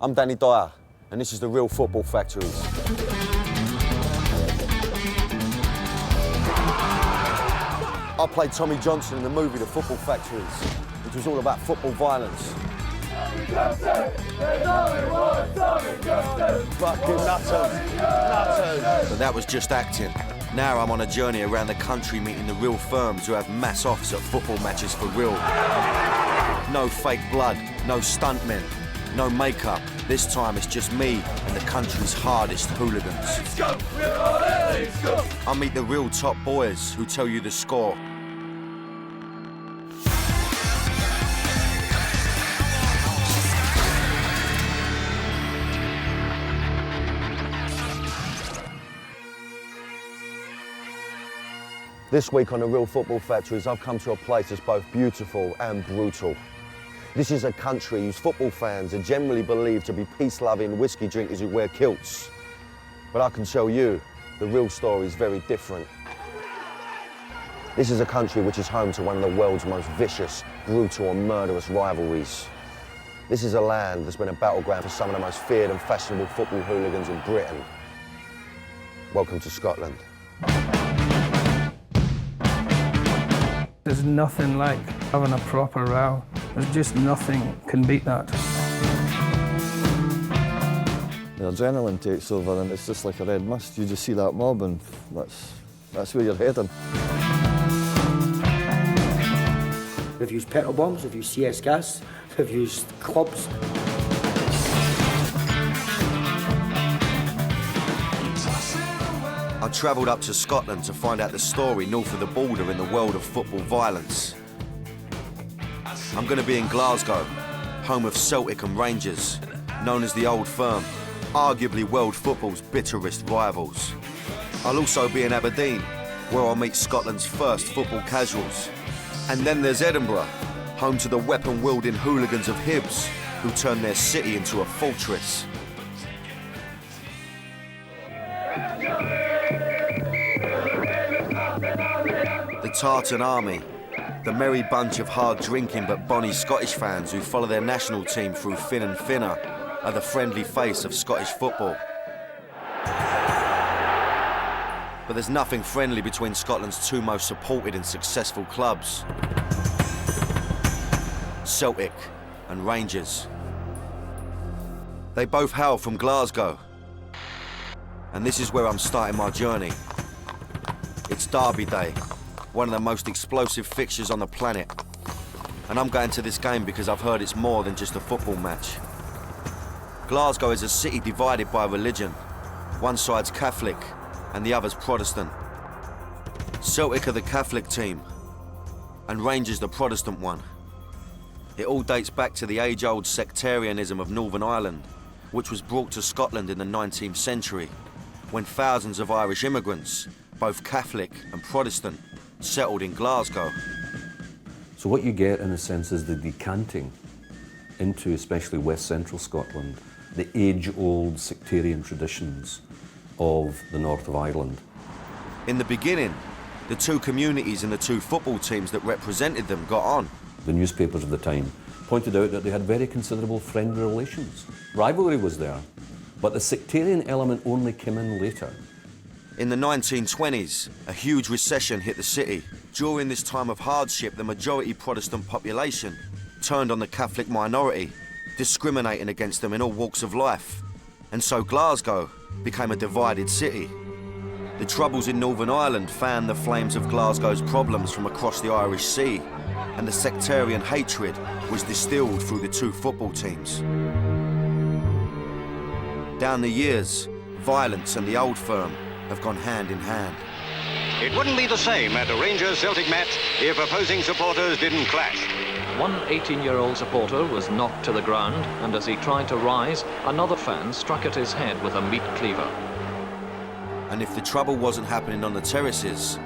I'm Dyer, and this is the Real Football Factories. I played Tommy Johnson in the movie The Football Factories, which was all about football violence. Fucking nutters. But that was just acting. Now I'm on a journey around the country meeting the real firms who have mass offs at football matches for real. No fake blood, no stuntmen, no makeup. This time it's just me and the country's hardest hooligans. Let's go. We're on it. Let's go. I meet the real top boys who tell you the score. This week on the Real Football Factories, I've come to a place that's both beautiful and brutal. This is a country whose football fans are generally believed to be peace-loving whiskey drinkers who wear kilts. But I can tell you, the real story is very different. This is a country which is home to one of the world's most vicious, brutal and murderous rivalries. This is a land that's been a battleground for some of the most feared and fashionable football hooligans in Britain. Welcome to Scotland. There's nothing like having a proper row. There's just nothing can beat that. The adrenaline takes over and it's just like a red mist. You just see that mob and that's where you're heading. They've used petrol bombs, they've used CS gas, they've used clubs. I travelled up to Scotland to find out the story north of the border in the world of football violence. I'm going to be in Glasgow, home of Celtic and Rangers, known as the Old Firm, arguably world football's bitterest rivals. I'll also be in Aberdeen, where I'll meet Scotland's first football casuals. And then there's Edinburgh, home to the weapon-wielding hooligans of Hibs, who turned their city into a fortress. The Tartan Army, the merry bunch of hard-drinking but bonny Scottish fans who follow their national team through thin and thinner, are the friendly face of Scottish football. But there's nothing friendly between Scotland's two most supported and successful clubs, Celtic and Rangers. They both hail from Glasgow, and this is where I'm starting my journey. It's Derby Day, one of the most explosive fixtures on the planet. And I'm going to this game because I've heard it's more than just a football match. Glasgow is a city divided by religion. One side's Catholic and the other's Protestant. Celtic are the Catholic team and Rangers the Protestant one. It all dates back to the age-old sectarianism of Northern Ireland, which was brought to Scotland in the 19th century, when thousands of Irish immigrants, both Catholic and Protestant, settled in Glasgow. So what you get, in a sense, is the decanting into, especially West Central Scotland, the age-old sectarian traditions of the north of Ireland. In the beginning, the two communities and the two football teams that represented them got on. The newspapers of the time pointed out that they had very considerable friendly relations. Rivalry was there, but the sectarian element only came in later. In the 1920s, a huge recession hit the city. During this time of hardship, the majority Protestant population turned on the Catholic minority, discriminating against them in all walks of life. And so Glasgow became a divided city. The troubles in Northern Ireland fanned the flames of Glasgow's problems from across the Irish Sea, and the sectarian hatred was distilled through the two football teams. Down the years, violence and the Old Firm have gone hand in hand. It wouldn't be the same at a Rangers-Celtic match if opposing supporters didn't clash. One 18-year-old supporter was knocked to the ground, and as he tried to rise, another fan struck at his head with a meat cleaver. And if the trouble wasn't happening on the terraces,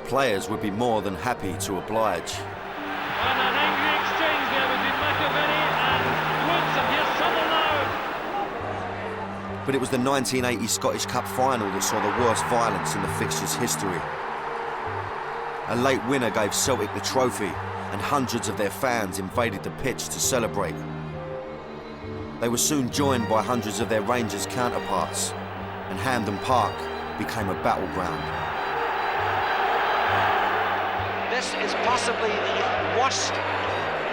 players would be more than happy to oblige. And an angry exchange there between McAvenny and Woods, and here's trouble now. But it was the 1980 Scottish Cup final that saw the worst violence in the fixture's history. A late winner gave Celtic the trophy, and hundreds of their fans invaded the pitch to celebrate. They were soon joined by hundreds of their Rangers counterparts, and Hampden Park became a battleground. This is possibly the worst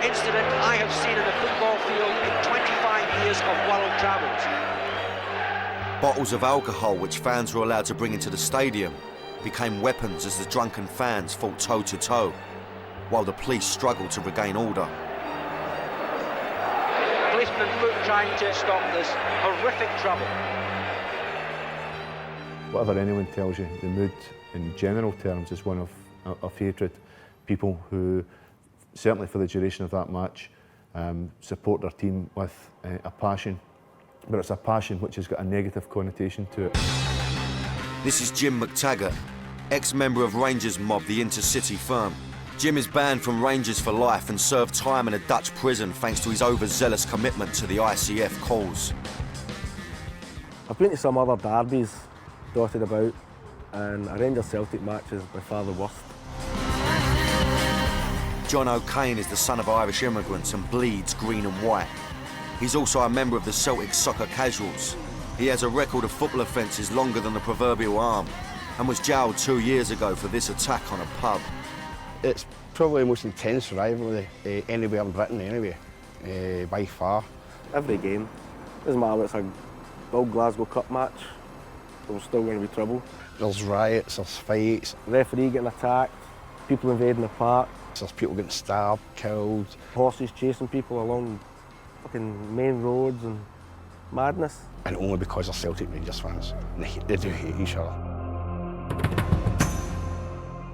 incident I have seen in a football field in 25 years of world travels. Bottles of alcohol which fans were allowed to bring into the stadium became weapons as the drunken fans fought toe-to-toe, while the police struggled to regain order. Policemen foot trying to stop this horrific trouble. Whatever anyone tells you, the mood in general terms is one of hatred. People who, certainly for the duration of that match, support their team with a passion, but it's a passion which has got a negative connotation to it. This is Jim McTaggart, ex-member of Rangers mob, the Intercity firm. Jim is banned from Rangers for life and served time in a Dutch prison thanks to his overzealous commitment to the ICF cause. I've been to some other derbies dotted about, and a Rangers Celtic match is by far the worst. John O'Kane is the son of Irish immigrants and bleeds green and white. He's also a member of the Celtic Soccer Casuals. He has a record of football offences longer than the proverbial arm and was jailed 2 years ago for this attack on a pub. It's probably the most intense rivalry anywhere in Britain anyway, by far. Every game, doesn't matter whether it's a old Glasgow Cup match, there's still going to be trouble. There's riots, there's fights. Referee getting attacked, people invading the park. There's people getting stabbed, killed. Horses chasing people along fucking main roads and madness. And only because they're Celtic Rangers fans. They do hate each other.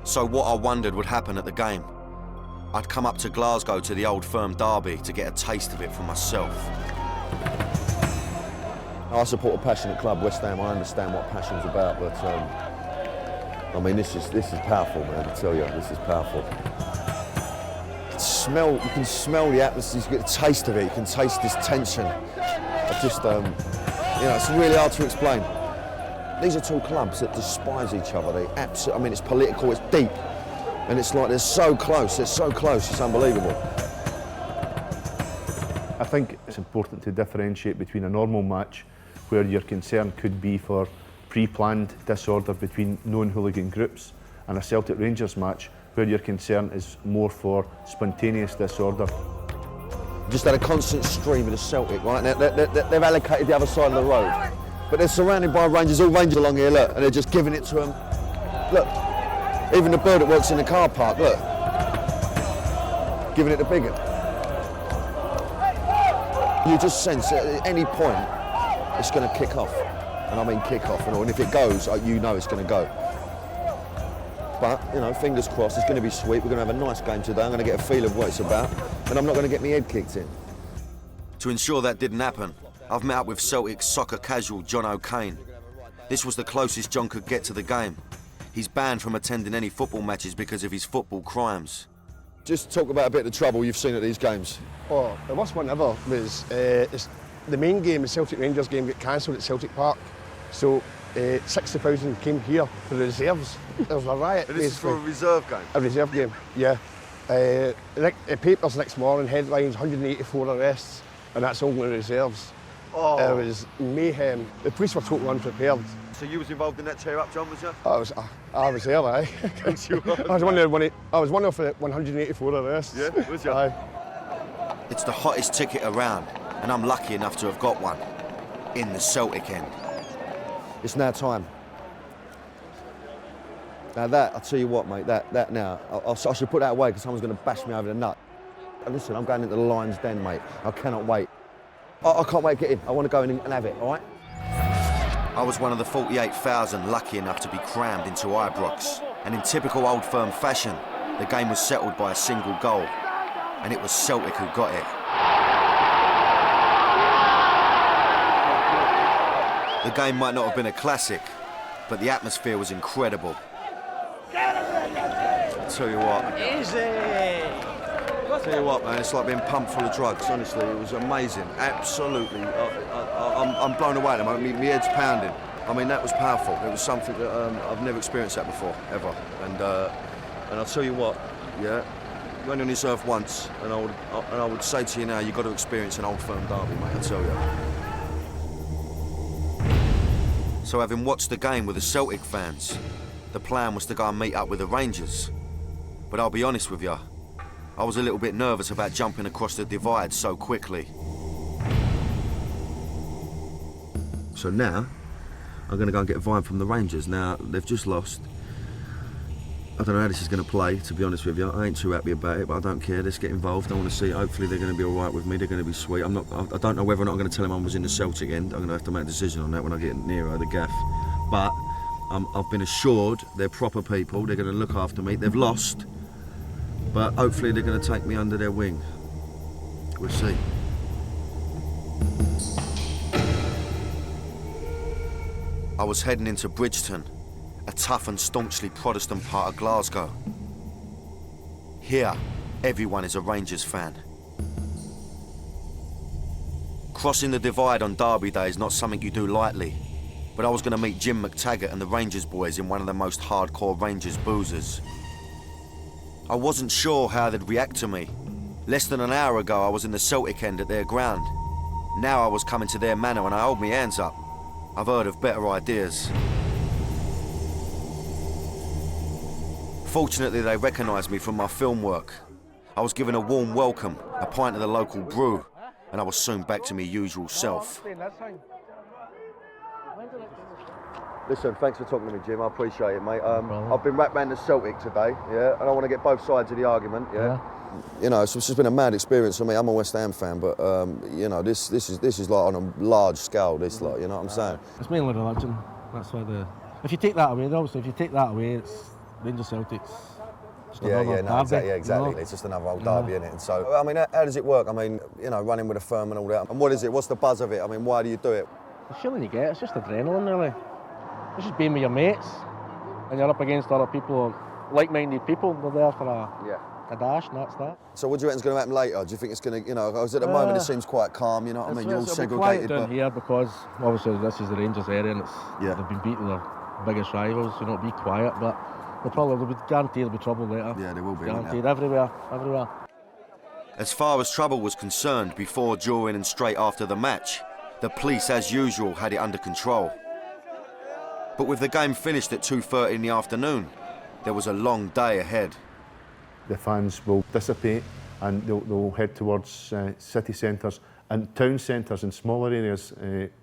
So what I wondered would happen at the game. I'd come up to Glasgow to the Old Firm derby to get a taste of it for myself. I support a passionate club, West Ham. I understand what passion's about, but I mean, this is powerful, man. I tell you, this is powerful. You can smell the atmosphere. You get a taste of it. You can taste this tension. It's really hard to explain. These are two clubs that despise each other. I mean, it's political, it's deep, and it's like they're so close. It's unbelievable. I think it's important to differentiate between a normal match where your concern could be for pre-planned disorder between known hooligan groups and a Celtic Rangers match where your concern is more for spontaneous disorder. Just had a constant stream of the Celtic, right? They've allocated the other side of the road, but they're surrounded by Rangers, all Rangers along here, look, and they're just giving it to them. Look, even the bird that works in the car park, look, giving it to Biggin. You just sense at any point it's going to kick off, and I mean kick off, and if it goes, you know it's going to go. But, fingers crossed, it's going to be sweet. We're going to have a nice game today. I'm going to get a feel of what it's about, and I'm not going to get my head kicked in. To ensure that didn't happen, I've met up with Celtic soccer casual John O'Kane. This was the closest John could get to the game. He's banned from attending any football matches because of his football crimes. Just talk about a bit of the trouble you've seen at these games. Oh, the worst one ever was the main game, the Celtic Rangers game, got cancelled at Celtic Park. So 60,000 came here for the reserves. There was a riot. And this is for a reserve game? A reserve game, yeah. The papers next morning, headlines, 184 arrests, and that's only reserves. Oh. It was mayhem. The police were totally unprepared. So you was involved in that tear-up, John, was you? I was there, aye. I was one of the 184 arrests. Yeah, was you? Aye. It's the hottest ticket around, and I'm lucky enough to have got one. In the Celtic end. It's now time. Now that, I'll tell you what, mate, that now, I should put that away because someone's going to bash me over the nut. Listen, I'm going into the Lion's Den, mate. I cannot wait. I can't wait to get in. I want to go in and have it, all right? I was one of the 48,000 lucky enough to be crammed into Ibrox. And in typical Old Firm fashion, the game was settled by a single goal. And it was Celtic who got it. The game might not have been a classic, but the atmosphere was incredible. I'll tell you what. Tell you what, man, it's like being pumped full of drugs. Honestly, it was amazing. Absolutely. I'm blown away at the moment. My head's pounding. I mean, that was powerful. It was something that I've never experienced that before, ever. And I'll tell you what, yeah, You're only on this earth once, and I would say to you now, you've got to experience an Old Firm derby, mate, I tell you. So having watched the game with the Celtic fans, the plan was to go and meet up with the Rangers. But I'll be honest with you, I was a little bit nervous about jumping across the divide so quickly. So now, I'm going to go and get a vibe from the Rangers. Now, they've just lost. I don't know how this is going to play, to be honest with you. I ain't too happy about it, but I don't care. Let's get involved. I want to see. Hopefully, they're going to be all right with me. They're going to be sweet. I don't know whether or not I'm going to tell them I was in the Celtic end. I'm going to have to make a decision on that when I get nearer the gaff. But I've been assured they're proper people. They're going to look after me. They've lost, but hopefully they're going to take me under their wing. We'll see. I was heading into Bridgeton, a tough and staunchly Protestant part of Glasgow. Here, everyone is a Rangers fan. Crossing the divide on Derby Day is not something you do lightly, but I was going to meet Jim McTaggart and the Rangers boys in one of the most hardcore Rangers boozers. I wasn't sure how they'd react to me. Less than an hour ago, I was in the Celtic end at their ground. Now I was coming to their manor and I hold my hands up. I've heard of better ideas. Fortunately, they recognised me from my film work. I was given a warm welcome, a pint of the local brew, and I was soon back to my usual self. Listen, thanks for talking to me, Jim. I appreciate it, mate. I've been wrapped around the Celtic today, yeah, and I want to get both sides of the argument, yeah. You know, it's just been a mad experience for me. I'm a West Ham fan, but you know, this is like on a large scale. This, like, you know what I'm saying? It's mainly religion. That's why if you take that away, obviously, if you take that away, it's Rangers Celtics. Exactly. You know? It's just another old derby, isn't it? And so, I mean, how does it work? I mean, you know, running with a firm and all that. And what is it? What's the buzz of it? I mean, why do you do it? The feeling you get, it's just adrenaline, really. It's just being with your mates, and you're up against other people, like-minded people. They're there for a dash, and that's that. So what do you reckon's going to happen later? Do you think it's going to, you know, because at the moment it seems quite calm, you know what I mean? You're all segregated. Down here because obviously this is the Rangers area and they've been beating their biggest rivals, you know, be quiet, but there'll be guaranteed there'll be trouble later. Yeah, there will be. Guaranteed, everywhere. As far as trouble was concerned, before, during and straight after the match, the police, as usual, had it under control. But with the game finished at 2:30 in the afternoon, there was a long day ahead. The fans will dissipate and they'll head towards city centres and town centres in smaller areas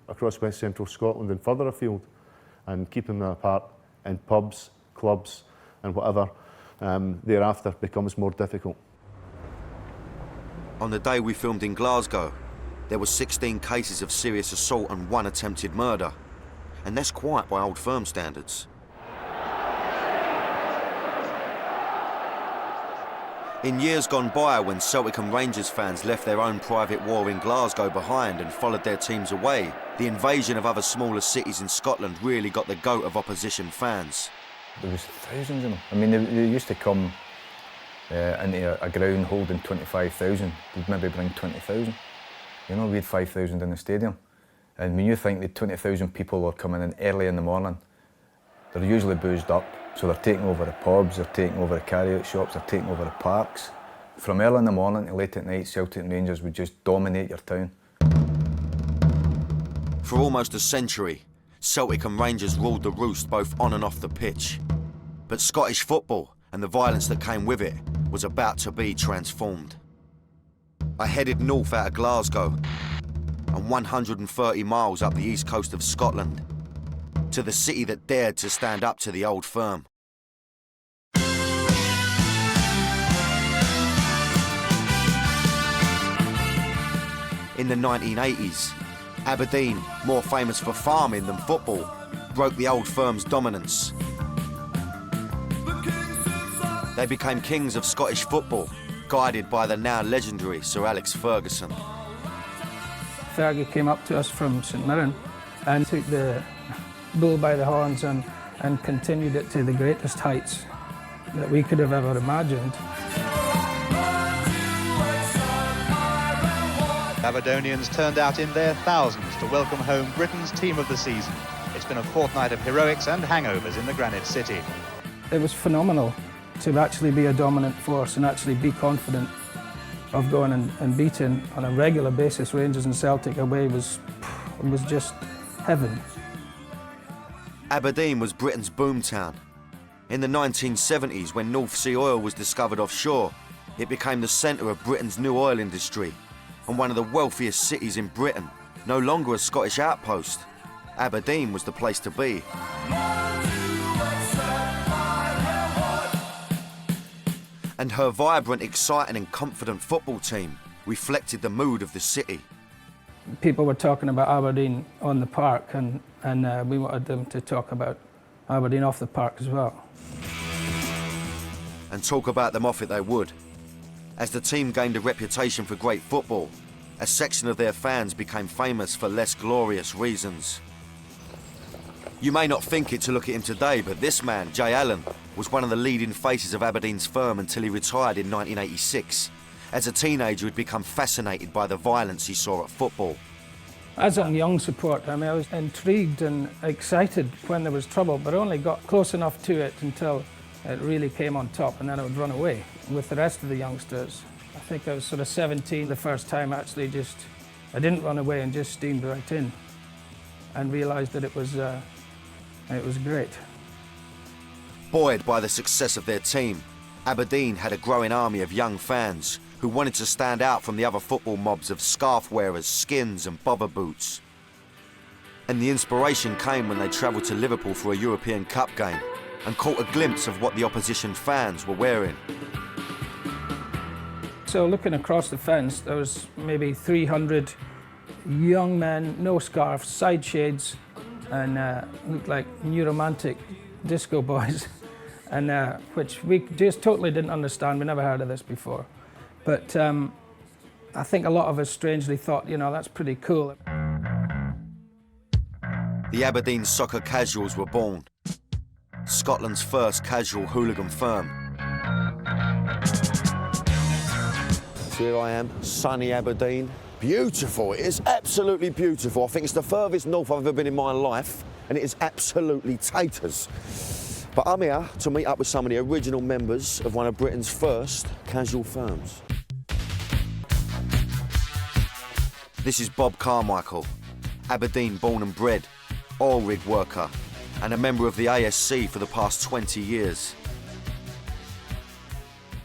across West Central Scotland and further afield, and keeping them apart in pubs, clubs and whatever thereafter becomes more difficult. On the day we filmed in Glasgow, there were 16 cases of serious assault and 1 attempted murder. And that's quiet by Old Firm standards. In years gone by, when Celtic and Rangers fans left their own private war in Glasgow behind and followed their teams away, the invasion of other smaller cities in Scotland really got the goat of opposition fans. There was thousands of them. I mean, they used to come into a ground holding 25,000. They'd maybe bring 20,000. You know, we had 5,000 in the stadium. And when you think that 20,000 people are coming in early in the morning, they're usually boozed up. So they're taking over the pubs, they're taking over the carry-out shops, they're taking over the parks. From early in the morning to late at night, Celtic and Rangers would just dominate your town. For almost a century, Celtic and Rangers ruled the roost both on and off the pitch. But Scottish football and the violence that came with it was about to be transformed. I headed north out of Glasgow and 130 miles up the east coast of Scotland to the city that dared to stand up to the Old Firm. In the 1980s, Aberdeen, more famous for farming than football, broke the Old Firm's dominance. They became kings of Scottish football, guided by the now legendary Sir Alex Ferguson. Fergie came up to us from St Mirren and took the bull by the horns and continued it to the greatest heights that we could have ever imagined. Aberdonians turned out in their thousands to welcome home Britain's team of the season. It's been a fortnight of heroics and hangovers in the Granite City. It was phenomenal. to actually be a dominant force and actually be confident of going and beating on a regular basis Rangers and Celtic away was just heaven. Aberdeen was Britain's boomtown. In the 1970s, when North Sea oil was discovered offshore, it became the centre of Britain's new oil industry and one of the wealthiest cities in Britain, no longer a Scottish outpost. Aberdeen was the place to be. And her vibrant, exciting and confident football team reflected the mood of the city. People were talking about Aberdeen on the park, and we wanted them to talk about Aberdeen off the park as well. And talk about them off it they would. As the team gained a reputation for great football, a section of their fans became famous for less glorious reasons. You may not think it to look at him today, but this man, Jay Allen, was one of the leading faces of Aberdeen's firm until he retired in 1986. As a teenager, he'd become fascinated by the violence he saw at football. As a young supporter, I was intrigued and excited when there was trouble, but only got close enough to it until it really came on top, and then I would run away with the rest of the youngsters. I think I was sort of 17 the first time, actually. I didn't run away and just steamed right in and realised that it was great. Buoyed by the success of their team, Aberdeen had a growing army of young fans who wanted to stand out from the other football mobs of scarf wearers, skins and bother boots. And the inspiration came when they travelled to Liverpool for a European Cup game and caught a glimpse of what the opposition fans were wearing. So looking across the fence, there was maybe 300 young men, no scarves, side shades, and looked like new romantic disco boys, and which we just totally didn't understand. We never heard of this before. But I think a lot of us strangely thought, you know, that's pretty cool. The Aberdeen Soccer Casuals were born, Scotland's first casual hooligan firm. So here I am, sunny Aberdeen. Beautiful, it is absolutely beautiful. I think it's the furthest north I've ever been in my life, and it is absolutely taters. But I'm here to meet up with some of the original members of one of Britain's first casual firms. This is Bob Carmichael, Aberdeen born and bred, oil rig worker, and a member of the ASC for the past 20 years.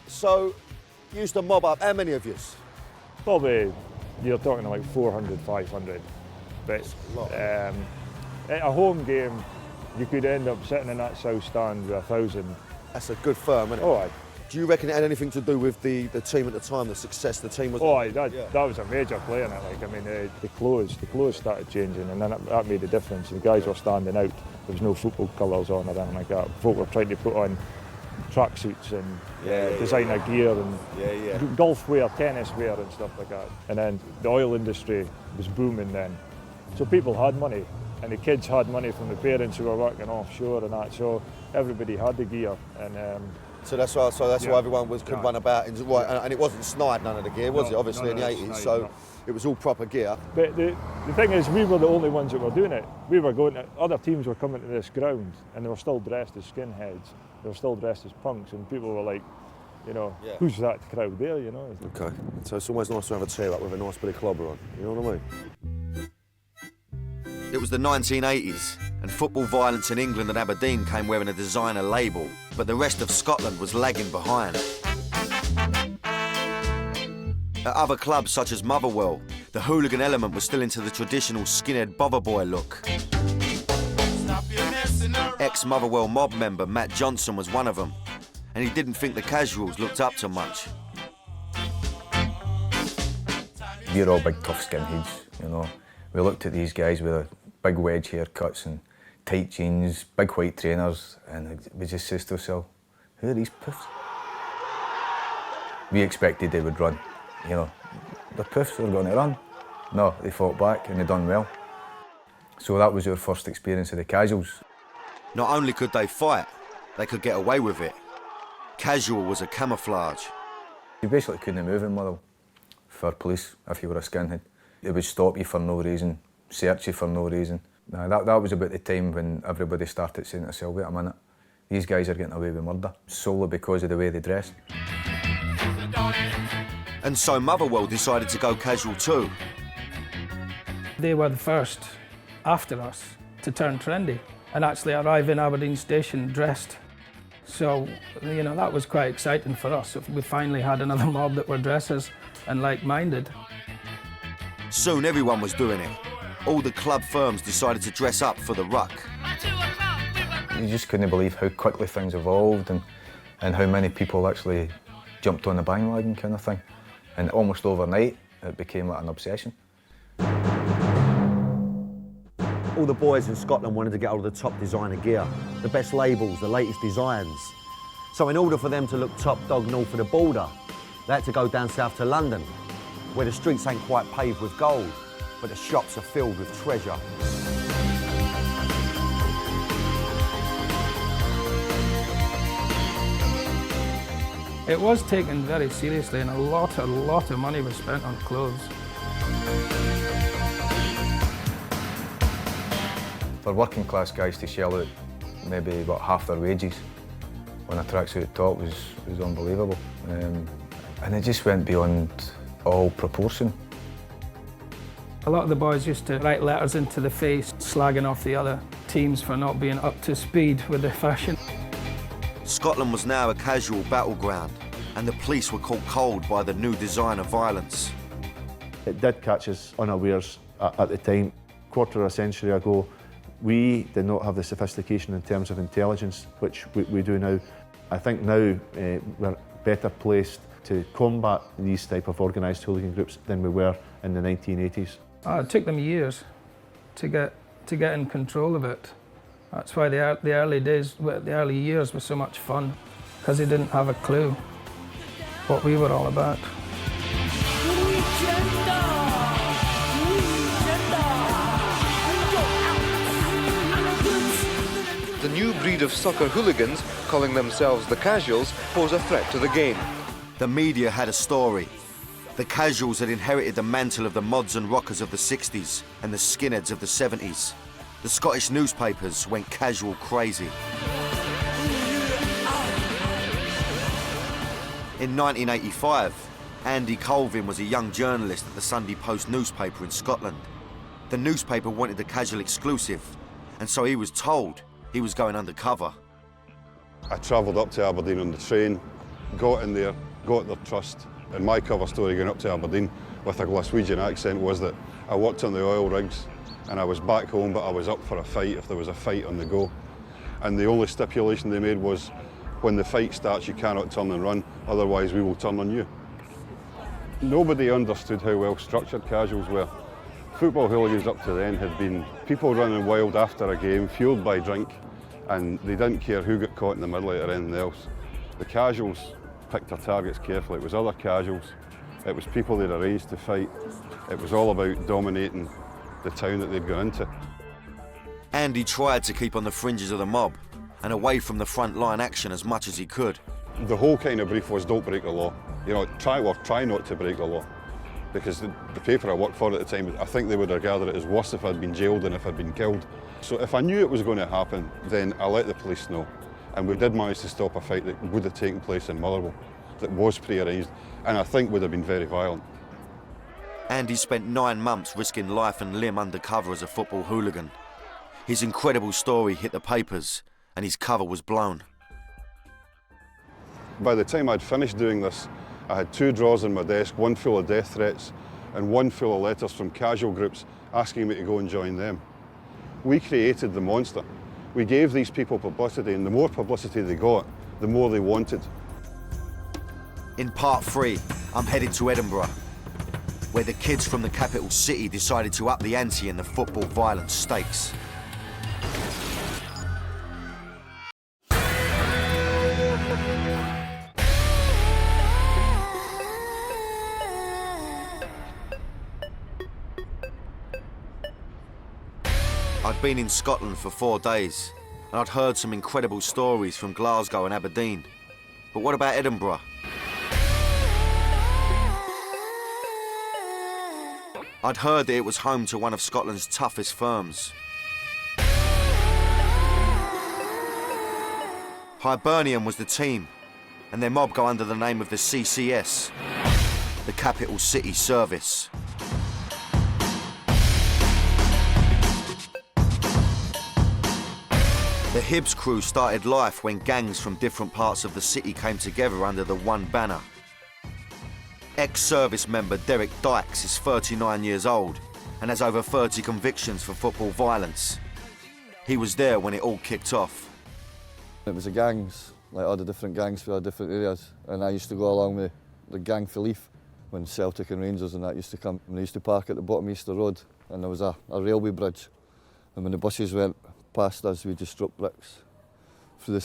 So, you used to mob up, how many of you? Probably, you're talking like 400, 500. But at a home game, you could end up sitting in that south stand with 1,000. That's a good firm, isn't it? Oh, aye. Do you reckon it had anything to do with the team at the time, the success the team was? Oh, aye, that was a major play in it. Like, I mean, the clothes started changing, and then that made a difference. The guys were standing out. There was no football colours on or anything like that. Folk were trying to put on tracksuits and designer gear and golf wear, tennis wear and stuff like that. And then the oil industry was booming then. So people had money, and the kids had money from the parents who were working offshore and that. So everybody had the gear. And so that's why everyone could run about. And it wasn't snide, none of the gear, was it? Obviously in the 80s. So it was all proper gear. But the thing is, we were the only ones that were doing it. We were going to, other teams were coming to this ground, and they were still dressed as skinheads. They were still dressed as punks, and people were like, you know, who's that crowd there, you know? Okay, so it's always nice to have a tear up with a nice bit of clobber on, you know what I mean? It was the 1980s, and football violence in England and Aberdeen came wearing a designer label, but the rest of Scotland was lagging behind. At other clubs such as Motherwell, the hooligan element was still into the traditional skinhead bother boy look. Ex-Motherwell mob member Matt Johnson was one of them, and he didn't think the casuals looked up to much. We're all big tough skinheads, you know. We looked at these guys with big wedge haircuts and tight jeans, big white trainers, and we just says to ourselves, who are these puffs? We expected they would run, you know. They're puffs, they're going to run. No, they fought back and they done well. So that was our first experience of the casuals. Not only could they fight, they could get away with it. Casual was a camouflage. You basically couldn't move in Motherwell for police if you were a skinhead. They would stop you for no reason, search you for no reason. That was about the time when everybody started saying to themselves, wait a minute, these guys are getting away with murder solely because of the way they dress. And so Motherwell decided to go casual too. They were the first, after us, to turn trendy and actually arrive in Aberdeen Station dressed. So, you know, that was quite exciting for us. We finally had another mob that were dressers and like-minded. Soon everyone was doing it. All the club firms decided to dress up for the ruck. You just couldn't believe how quickly things evolved and how many people actually jumped on the bandwagon kind of thing. And almost overnight, it became like an obsession. All the boys in Scotland wanted to get hold of the top designer gear, the best labels, the latest designs. So in order for them to look top dog north of the border, they had to go down south to London, where the streets ain't quite paved with gold, but the shops are filled with treasure. It was taken very seriously and a lot of money was spent on clothes. For working class guys to shell out maybe about half their wages on a tracksuit top was unbelievable. And it just went beyond all proportion. A lot of the boys used to write letters into the face, slagging off the other teams for not being up to speed with the fashion. Scotland was now a casual battleground, and the police were caught cold by the new design of violence. It did catch us unawares at the time. Quarter of a century ago, we did not have the sophistication in terms of intelligence, which we do now. I think now we're better placed to combat these type of organised hooligan groups than we were in the 1980s. It took them years to get in control of it. That's why the early years were so much fun, because they didn't have a clue what we were all about. The new breed of soccer hooligans, calling themselves the Casuals, pose a threat to the game. The media had a story. The Casuals had inherited the mantle of the mods and rockers of the 60s and the skinheads of the 70s. The Scottish newspapers went casual crazy. In 1985, Andy Colvin was a young journalist at the Sunday Post newspaper in Scotland. The newspaper wanted the casual exclusive, and so he was told he was going undercover. I travelled up to Aberdeen on the train, got in there, got their trust, and my cover story going up to Aberdeen with a Glaswegian accent was that I worked on the oil rigs and I was back home, but I was up for a fight if there was a fight on the go. And the only stipulation they made was, when the fight starts, you cannot turn and run, otherwise we will turn on you. Nobody understood how well structured casuals were. Football hooligans up to then had been people running wild after a game, fueled by drink, and they didn't care who got caught in the middle or anything else. The casuals picked their targets carefully. It was other casuals, it was people they'd arranged to fight. It was all about dominating the town that they'd gone into. Andy tried to keep on the fringes of the mob and away from the front line action as much as he could. The whole kind of brief was, don't break the law. You know, try not to break the law. Because the paper I worked for at the time, I think they would regard it as worse if I'd been jailed than if I'd been killed. So if I knew it was going to happen, then I let the police know. And we did manage to stop a fight that would have taken place in Motherwell, that was pre-arranged, and I think would have been very violent. Andy spent 9 months risking life and limb undercover as a football hooligan. His incredible story hit the papers, and his cover was blown. By the time I'd finished doing this, I had 2 drawers in my desk, one full of death threats and one full of letters from casual groups asking me to go and join them. We created the monster. We gave these people publicity, and the more publicity they got, the more they wanted. In part 3, I'm headed to Edinburgh, where the kids from the capital city decided to up the ante in the football violence stakes. I'd been in Scotland for 4 days, and I'd heard some incredible stories from Glasgow and Aberdeen. But what about Edinburgh? I'd heard that it was home to one of Scotland's toughest firms. Hibernian was the team, and their mob go under the name of the CCS, the Capital City Service. The Hibs crew started life when gangs from different parts of the city came together under the one banner. Ex-service member Derek Dykes is 39 years old and has over 30 convictions for football violence. He was there when it all kicked off. It was the gangs, like all the different gangs for different areas, and I used to go along with the gang for Leaf when Celtic and Rangers and that used to come. And they used to park at the bottom of Easter Road, and there was a railway bridge, and when the buses went past us, we just dropped bricks through the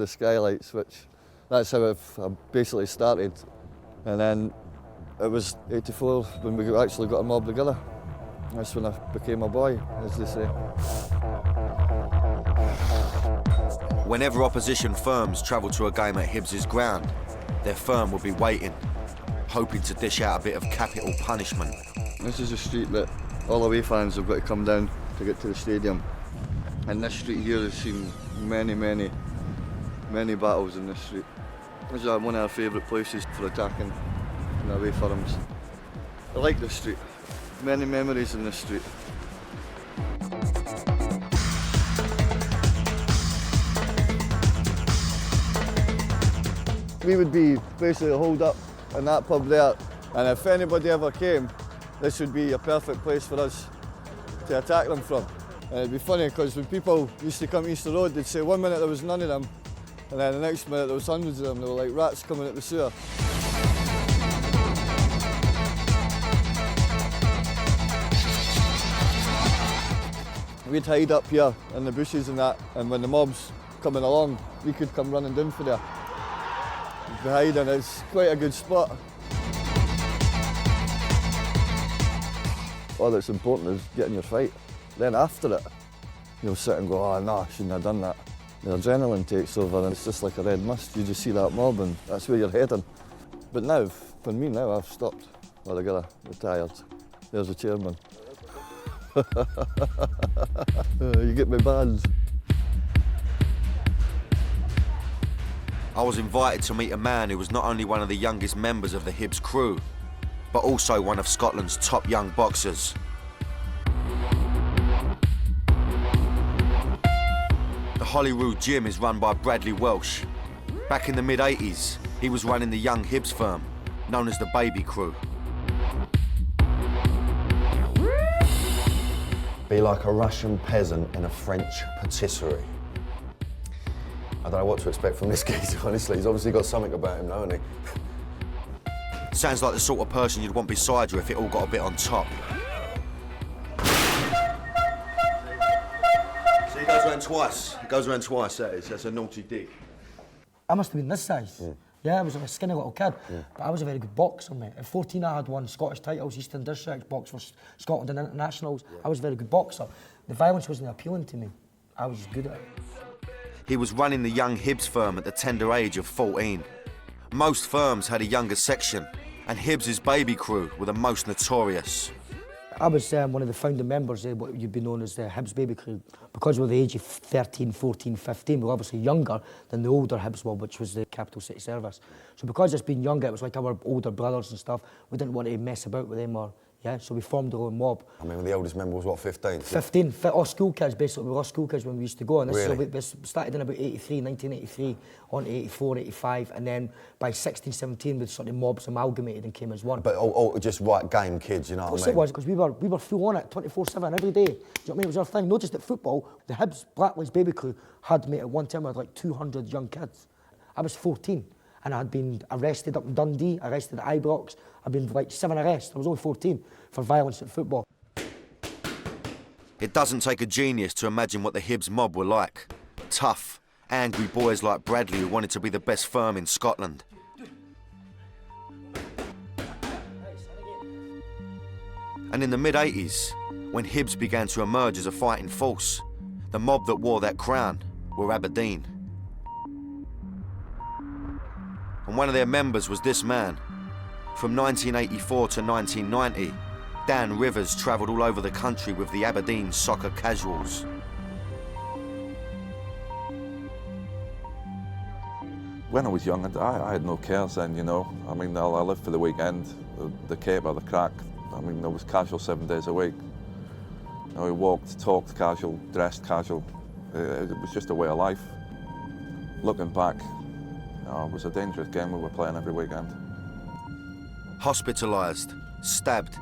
skylights, that's how I basically started. And then it was 84 when we actually got a mob together. That's when I became a boy, as they say. Whenever opposition firms travelled to a game at Hibs' ground, their firm would be waiting, hoping to dish out a bit of capital punishment. This is a street that all away fans have got to come down to get to the stadium. And this street here has seen many battles in this street. This is one of our favourite places for attacking away firms. I like this street. Many memories in this street. We would be basically holed up in that pub there, and if anybody ever came, this would be a perfect place for us to attack them from. And it'd be funny because when people used to come Easter Road, they'd say 1 minute there was none of them, and then the next minute there was hundreds of them. They were like rats coming out the sewer. We'd hide up here in the bushes and that, and when the mob's coming along, we could come running down for there. We'd hide, and it's quite a good spot. All that's important is getting your fight. Then after it, you'll sit and go, oh no, I shouldn't have done that. The adrenaline takes over and it's just like a red mist. You just see that mob and that's where you're heading. But now, for me now, I've stopped altogether, retired. There's the chairman. You get my bands. I was invited to meet a man who was not only one of the youngest members of the Hibs crew, but also one of Scotland's top young boxers. The Holyrood Gym is run by Bradley Welsh. Back in the mid-80s, he was running the young Hibs firm, known as the Baby Crew. Be like a Russian peasant in a French patisserie. I don't know what to expect from this geezer, honestly. He's obviously got something about him, hasn't he? Sounds like the sort of person you'd want beside you if it all got a bit on top. So he goes around twice. He goes around twice, that is. That's a naughty dig. I must have been this size. Yeah, I was a skinny little kid, but I was a very good boxer, mate. At 14, I had won Scottish titles, Eastern Districts, boxed for Scotland and internationals. I was a very good boxer. The violence wasn't appealing to me. I was just good at it. He was running the young Hibs firm at the tender age of 14. Most firms had a younger section, and Hibs' Baby Crew were the most notorious. I was one of the founding members of what you'd be known as the Hibs Baby Crew. Because we were the age of 13, 14, 15, we were obviously younger than the older Hibs were, which was the Capital City Service. So because it's been younger, it was like our older brothers and stuff. We didn't want to mess about with them so we formed our own mob. I mean, the oldest member was what, 15? 15, all school kids basically. We were all school kids when we used to go. And this really? We started in about 1983, on to 84, 85, and then by 16, 17, the sort of mobs amalgamated and came as one. But just right game kids, you know what I mean? Of course it was, because we were full on it, 24/7, every day. Do you know what I mean? It was our thing. Noticed that football, the Hibs Blacklist Baby Crew had, mate, at one time, I had like 200 young kids. I was 14, and I had been arrested up in Dundee, arrested at Ibrox. I'd been like 7 arrests. I was only 14 for violence at football. It doesn't take a genius to imagine what the Hibs mob were like. Tough, angry boys like Bradley who wanted to be the best firm in Scotland. And in the mid-80s, when Hibs began to emerge as a fighting force, the mob that wore that crown were Aberdeen. And one of their members was this man. From 1984 to 1990, Dan Rivers travelled all over the country with the Aberdeen Soccer Casuals. When I was young, I had no cares then, you know. I mean, I lived for the weekend, the caper, the crack. I mean, I was casual 7 days a week. You know, we walked, talked casual, dressed casual. It was just a way of life. Looking back, you know, it was a dangerous game we were playing every weekend. Hospitalised, stabbed,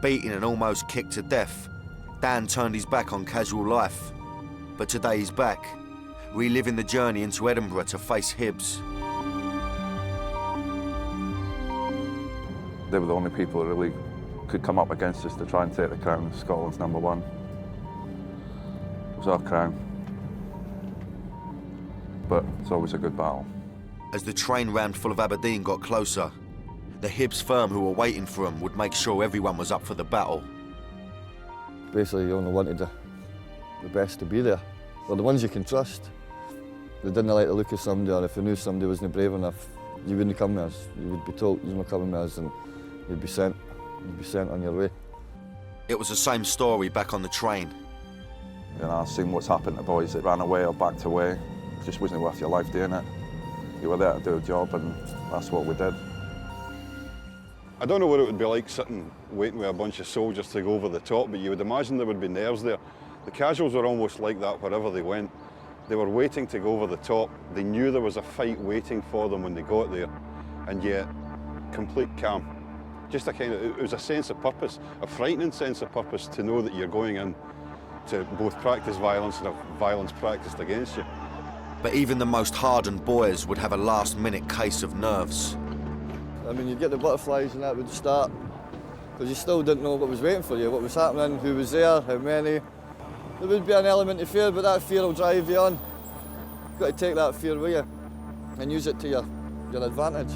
beaten and almost kicked to death, Dan turned his back on casual life. But today he's back, reliving the journey into Edinburgh to face Hibs. They were the only people that really could come up against us to try and take the crown of Scotland's #1. It was our crown. But it's always a good battle. As the train ram full of Aberdeen got closer, the Hibs firm who were waiting for him would make sure everyone was up for the battle. Basically, you only wanted the best to be there, or the ones you can trust. They didn't like the look of somebody, or if you knew somebody wasn't brave enough, you wouldn't come with us. You would be told you're not coming with us, and you'd be sent on your way. It was the same story back on the train. You know, I've seen what's happened to boys that ran away or backed away. It just wasn't worth your life doing it. You were there to do a job, and that's what we did. I don't know what it would be like sitting waiting with a bunch of soldiers to go over the top, but you would imagine there would be nerves there. The casuals were almost like that wherever they went. They were waiting to go over the top. They knew there was a fight waiting for them when they got there, and yet complete calm. Just a kind of, it was a sense of purpose, a frightening sense of purpose to know that you're going in to both practice violence and have violence practiced against you. But even the most hardened boys would have a last-minute case of nerves. I mean, you'd get the butterflies and that would start, because you still didn't know what was waiting for you, what was happening, who was there, how many. There would be an element of fear, but that fear will drive you on. You've got to take that fear with you and use it to your advantage.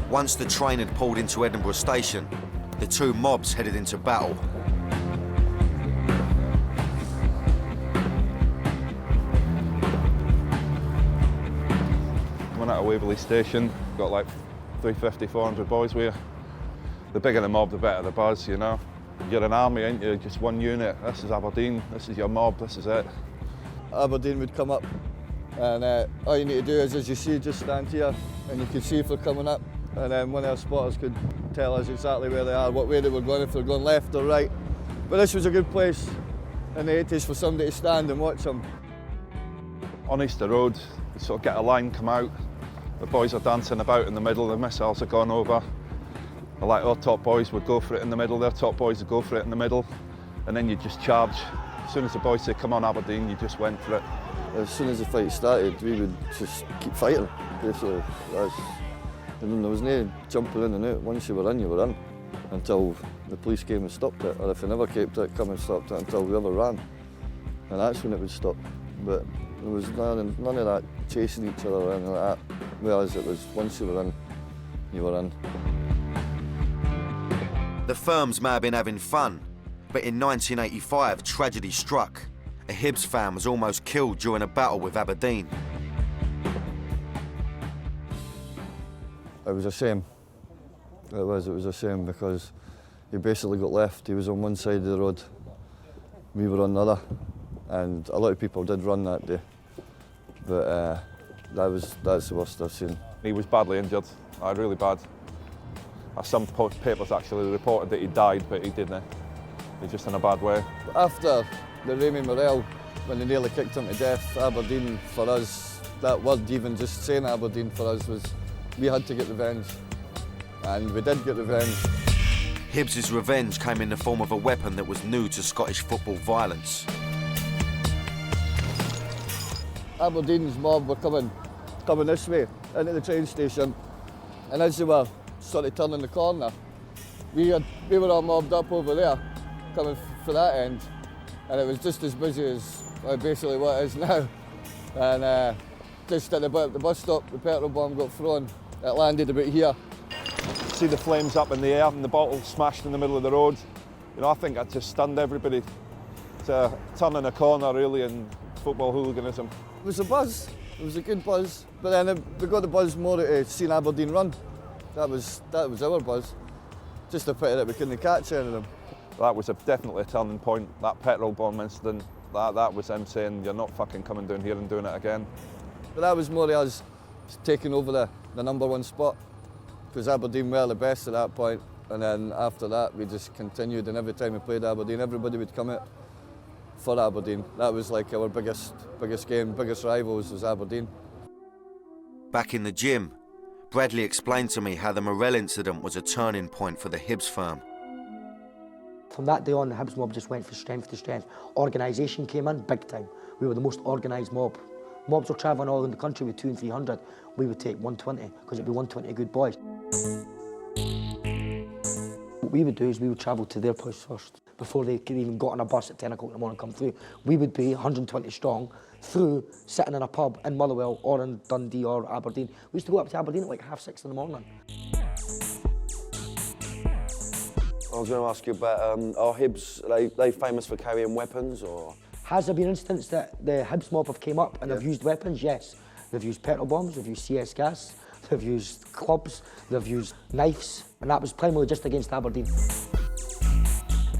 Once the train had pulled into Edinburgh station, the two mobs headed into battle. Went out of Waverley Station, got like 350, 400 boys with you. The bigger the mob, the better the buzz, you know. You're an army, ain't you? Just one unit. This is Aberdeen, this is your mob, this is it. Aberdeen would come up, and all you need to do is, as you see, just stand here, and you can see if they're coming up, and then one of our spotters could tell us exactly where they are, what way they were going, if they're going left or right. But this was a good place in the 80s for somebody to stand and watch them. On Easter Road, you sort of get a line come out, the boys are dancing about in the middle, the missiles are gone over. Like our top boys would go for it in the middle, their top boys would go for it in the middle, and then you just charge. As soon as the boys say, come on Aberdeen, you just went for it. As soon as the fight started, we would just keep fighting, basically. And there was no jumping in and out. Once you were in, until the police came and stopped it, or if they never kept it, come and stopped it until whoever ran. And that's when it would stop. But there was none of that chasing each other or anything like that, whereas it was once you were in, you were in. The firms may have been having fun, but in 1985, tragedy struck. A Hibs fan was almost killed during a battle with Aberdeen. It was a shame. It was a shame, because he basically got left. He was on one side of the road, we were on the other, and a lot of people did run that day. But that's the worst I've seen. He was badly injured, really bad. Some papers actually reported that he died, but he didn't. He's just in a bad way. After the Raymond Morrell, when they nearly kicked him to death, Aberdeen for us, that word even just saying Aberdeen for us was, we had to get revenge. And we did get revenge. Hibs' revenge came in the form of a weapon that was new to Scottish football violence. Aberdeen's mob were coming this way, into the train station, and as they were sort of turning the corner, we were all mobbed up over there, coming for that end, and it was just as busy as basically what it is now. And just at the bus stop, the petrol bomb got thrown. It landed about here. See the flames up in the air and the bottle smashed in the middle of the road. You know, I think that just stunned everybody. It's a turning a corner really in football hooliganism. It was a buzz. It was a good buzz, but then we got the buzz more at seeing Aberdeen run. That was our buzz. Just a pity that we couldn't catch any of them. That was definitely a turning point. That petrol bomb incident, that was them saying, you're not fucking coming down here and doing it again. But that was more us taking over the number one spot, because Aberdeen were the best at that point, and then after that we just continued, and every time we played Aberdeen, everybody would come out for Aberdeen. That was like our biggest game, biggest rivals was Aberdeen. Back in the gym, Bradley explained to me how the Morel incident was a turning point for the Hibs firm. From that day on, the Hibs mob just went from strength to strength. Organisation came in big time. We were the most organised mob. Mobs were travelling all in the country with 200 and 300. We would take 120, because it'd be 120 good boys. What we would do is we would travel to their place first, before they could even got on a bus at 10 o'clock in the morning and come through. We would be 120 strong, through sitting in a pub in Motherwell or in Dundee or Aberdeen. We used to go up to Aberdeen at like 6:30 in the morning. I was going to ask you about, are Hibs, are they famous for carrying weapons, or? Has there been instances that the Hibs mob have came up and have used weapons? Yes. They've used petrol bombs, they've used CS gas, they've used clubs, they've used knives, and that was primarily just against Aberdeen.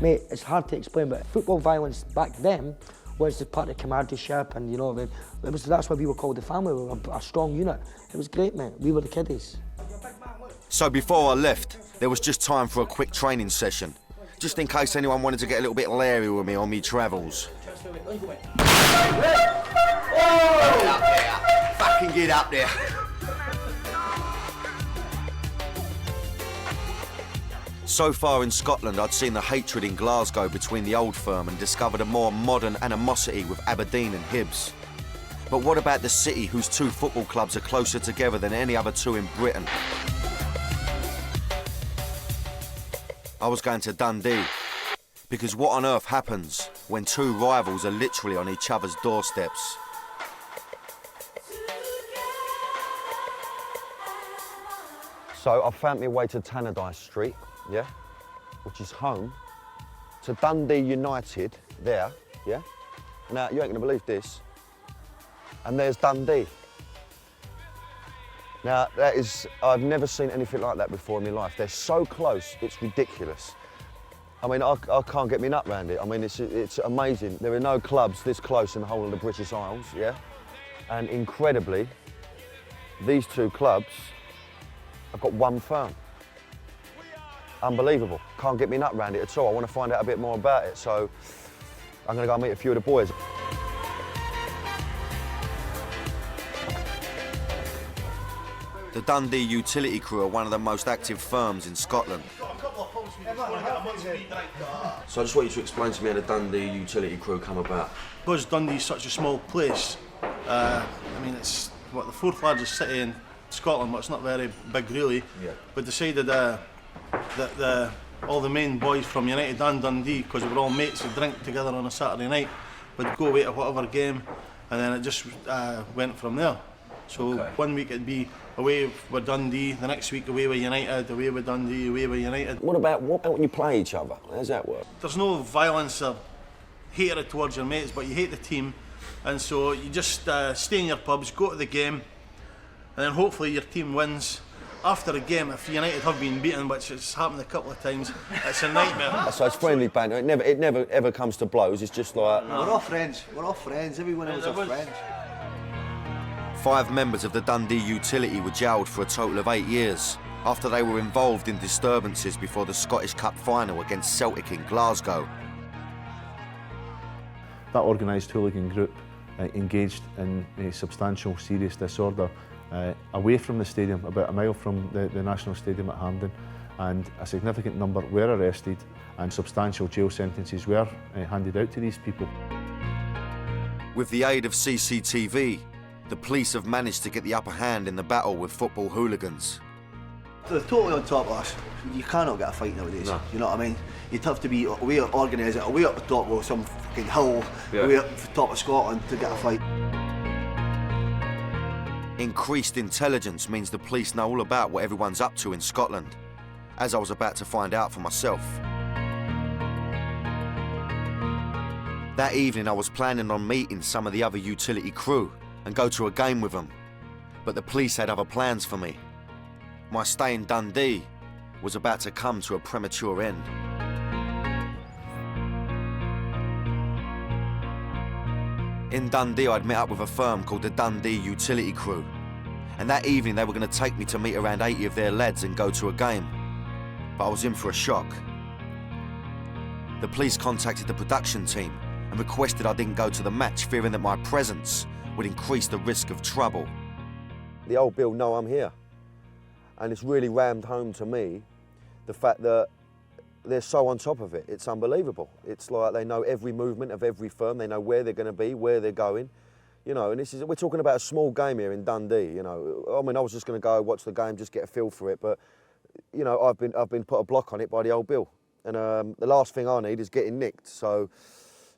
Mate, it's hard to explain, but football violence back then was just part of camaraderie, and you know, that's why we were called the family. We were a strong unit. It was great, mate. We were the kiddies. So before I left, there was just time for a quick training session, just in case anyone wanted to get a little bit leery with me on me travels. Fucking get up there. So far in Scotland, I'd seen the hatred in Glasgow between the old firm and discovered a more modern animosity with Aberdeen and Hibs. But what about the city whose two football clubs are closer together than any other two in Britain? I was going to Dundee, because what on earth happens when two rivals are literally on each other's doorsteps? So I found my way to Tannadice Street, yeah, which is home to Dundee United there, yeah. Now, you ain't gonna believe this. And there's Dundee. Now, that is, I've never seen anything like that before in my life. They're so close, it's ridiculous. I mean, I can't get me nut round it. I mean, it's amazing. There are no clubs this close in the whole of the British Isles, yeah? And incredibly, these two clubs have got one firm. Unbelievable. Can't get me nut round it at all. I want to find out a bit more about it, so I'm going to go and meet a few of the boys. The Dundee utility crew are one of the most active firms in Scotland. So I just want you to explain to me how the Dundee utility crew come about. Because Dundee's such a small place, I mean, it's what, the fourth largest city in Scotland, but it's not very big really. Yeah. We decided that all the main boys from United and Dundee, because we were all mates, would drink together on a Saturday night, would go away to whatever game, and then it just went from there. So one week it'd be away with Dundee, the next week away with United, away with Dundee, away with United. What about when you play each other? How does that work? There's no violence or hatred towards your mates, but you hate the team, and so you just stay in your pubs, go to the game, and then hopefully your team wins. After the game, if United have been beaten, which has happened a couple of times, it's a nightmare. So it's friendly banter. It never ever comes to blows. It's just like we're all friends. We're all friends. Everyone else are friends. 5 members of the Dundee utility were jailed for a total of 8 years after they were involved in disturbances before the Scottish Cup final against Celtic in Glasgow. That organised hooligan group engaged in a substantial serious disorder away from the stadium, about a mile from the National Stadium at Hampden, and a significant number were arrested and substantial jail sentences were handed out to these people. With the aid of CCTV, the police have managed to get the upper hand in the battle with football hooligans. They're totally on top of us. You cannot get a fight nowadays. No. You know what I mean? You'd have to be way organised, way up the top of some fucking hill, way up the top of Scotland to get a fight. Increased intelligence means the police know all about what everyone's up to in Scotland, as I was about to find out for myself. That evening I was planning on meeting some of the other utility crew and go to a game with them, but the police had other plans for me. My stay in Dundee was about to come to a premature end. In Dundee, I'd met up with a firm called the Dundee Utility Crew. And that evening, they were going to take me to meet around 80 of their lads and go to a game. But I was in for a shock. The police contacted the production team and requested I didn't go to the match, fearing that my presence would increase the risk of trouble. The old Bill know I'm here. And it's really rammed home to me the fact that they're so on top of it. It's unbelievable. It's like they know every movement of every firm. They know where they're going to be, where they're going. You know, and we're talking about a small game here in Dundee, you know. I mean, I was just going to go watch the game, just get a feel for it, but, you know, I've been put a block on it by the old Bill. And the last thing I need is getting nicked. So,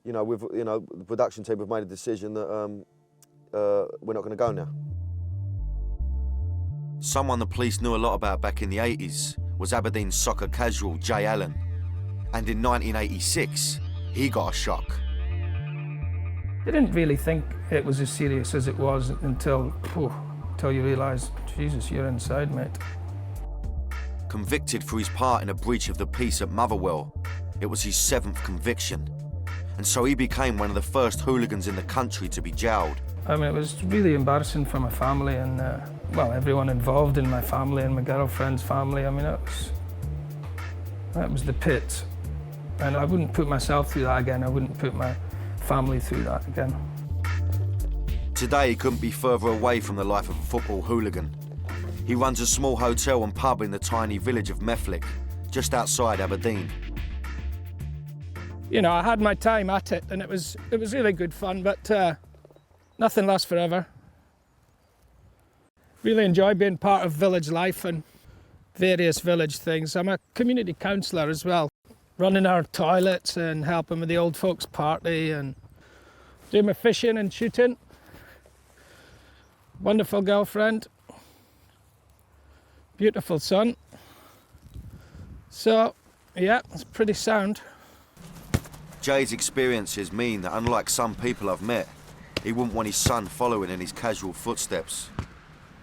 you know, the production team have made a decision that we're not going to go now. Someone the police knew a lot about back in the 80s was Aberdeen soccer casual Jay Allen. And in 1986, he got a shock. I didn't really think it was as serious as it was until you realise, Jesus, you're inside, mate. Convicted for his part in a breach of the peace at Motherwell, it was his 7th conviction. And so he became one of the first hooligans in the country to be jailed. I mean, it was really embarrassing for my family and, well, everyone involved in my family and my girlfriend's family. I mean, that was the pit. And I wouldn't put myself through that again. I wouldn't put my family through that again. Today, he couldn't be further away from the life of a football hooligan. He runs a small hotel and pub in the tiny village of Methlick, just outside Aberdeen. You know, I had my time at it and it was really good fun, but nothing lasts forever. Really enjoy being part of village life and various village things. I'm a community councillor as well, running our toilets and helping with the old folks party and doing my fishing and shooting. Wonderful girlfriend. Beautiful son. So, yeah, it's pretty sound. Jay's experiences mean that unlike some people I've met, he wouldn't want his son following in his casual footsteps.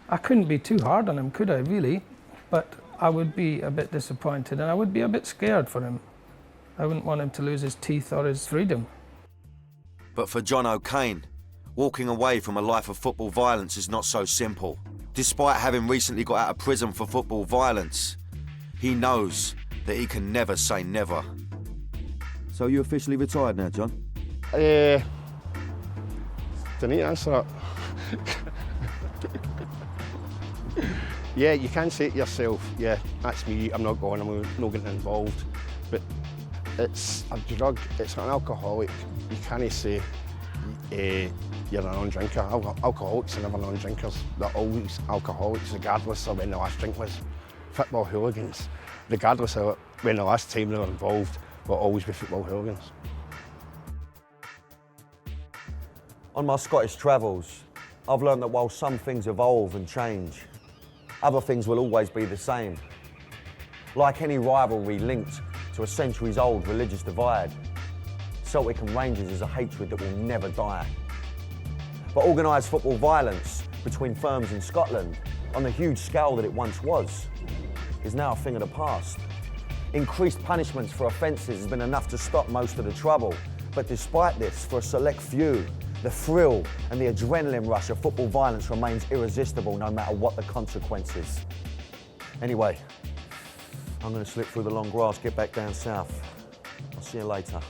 I couldn't be too hard on him, could I, really? But I would be a bit disappointed and I would be a bit scared for him. I wouldn't want him to lose his teeth or his freedom. But for John O'Kane, walking away from a life of football violence is not so simple. Despite having recently got out of prison for football violence, he knows that he can never say never. So you officially retired now, John? Don't need to answer that. Yeah, you can say to yourself, yeah, that's me, I'm not going, I'm not getting involved. But it's a drug, it's an alcoholic. You can't say you're a non-drinker. Alcoholics are never non-drinkers. They're always alcoholics, regardless of when the last drink was. Football hooligans, regardless of when the last time they were involved, will always be football hooligans. On my Scottish travels, I've learned that while some things evolve and change, other things will always be the same. Like any rivalry linked to a centuries-old religious divide, Celtic and Rangers is a hatred that will never die. But organised football violence between firms in Scotland, on the huge scale that it once was, is now a thing of the past. Increased punishments for offences has been enough to stop most of the trouble. But despite this, for a select few, the thrill and the adrenaline rush of football violence remains irresistible no matter what the consequences. Anyway, I'm going to slip through the long grass, get back down south. I'll see you later.